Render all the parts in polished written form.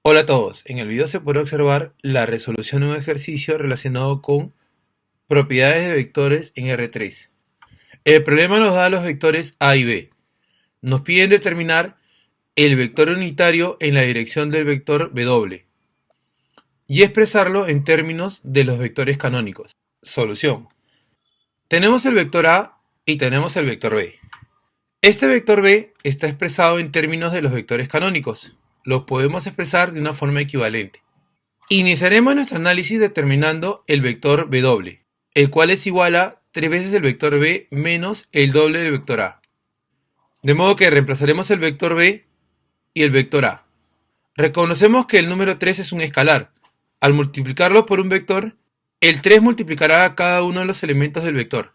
Hola a todos, en el video se podrá observar la resolución de un ejercicio relacionado con propiedades de vectores en R3. El problema nos da los vectores A y B. Nos piden determinar el vector unitario en la dirección del vector W y expresarlo en términos de los vectores canónicos. Solución. Tenemos el vector A y tenemos el vector B. Este vector B está expresado en términos de los vectores canónicos. Los podemos expresar de una forma equivalente. Iniciaremos nuestro análisis determinando el vector W, el cual es igual a 3 veces el vector B menos el doble del vector A. De modo que reemplazaremos el vector B y el vector A. Reconocemos que el número 3 es un escalar. Al multiplicarlo por un vector, el 3 multiplicará a cada uno de los elementos del vector.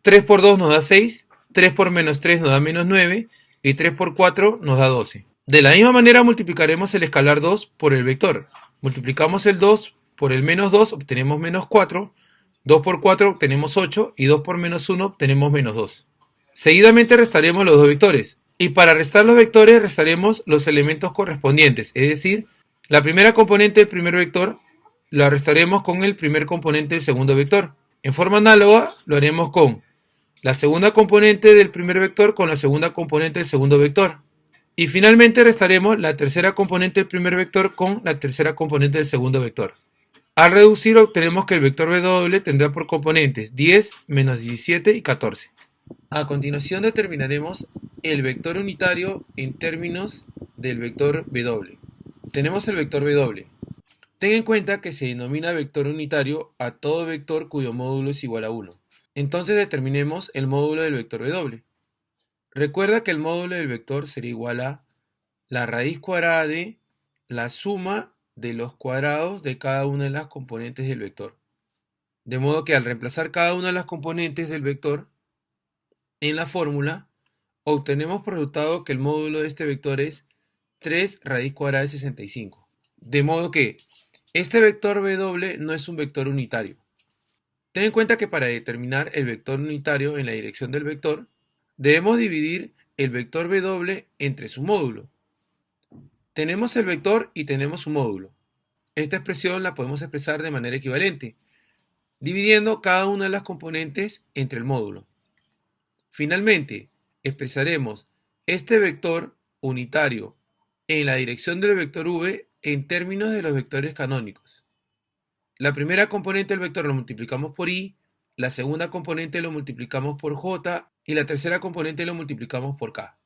3 por 2 nos da 6, 3 por menos 3 nos da menos 9 y 3 por 4 nos da 12. De la misma manera multiplicaremos el escalar 2 por el vector. Multiplicamos el 2 por el menos 2, obtenemos menos 4. 2 por 4 obtenemos 8 y 2 por menos 1 obtenemos menos 2. Seguidamente restaremos los dos vectores. Y para restar los vectores restaremos los elementos correspondientes. Es decir, la primera componente del primer vector la restaremos con el primer componente del segundo vector. En forma análoga lo haremos con la segunda componente del primer vector con la segunda componente del segundo vector. Y finalmente restaremos la tercera componente del primer vector con la tercera componente del segundo vector. Al reducir obtenemos que el vector W tendrá por componentes 10, menos 17 y 14. A continuación determinaremos el vector unitario en términos del vector W. Tenemos el vector W. Ten en cuenta que se denomina vector unitario a todo vector cuyo módulo es igual a 1. Entonces determinemos el módulo del vector W. Recuerda que el módulo del vector sería igual a la raíz cuadrada de la suma de los cuadrados de cada una de las componentes del vector. De modo que al reemplazar cada una de las componentes del vector en la fórmula, obtenemos por resultado que el módulo de este vector es 3 raíz cuadrada de 65. De modo que este vector W no es un vector unitario. Ten en cuenta que para determinar el vector unitario en la dirección del vector, debemos dividir el vector W entre su módulo. Tenemos el vector y tenemos su módulo. Esta expresión la podemos expresar de manera equivalente, dividiendo cada una de las componentes entre el módulo. Finalmente, expresaremos este vector unitario en la dirección del vector V en términos de los vectores canónicos. La primera componente del vector lo multiplicamos por I, la segunda componente lo multiplicamos por J y la tercera componente lo multiplicamos por K.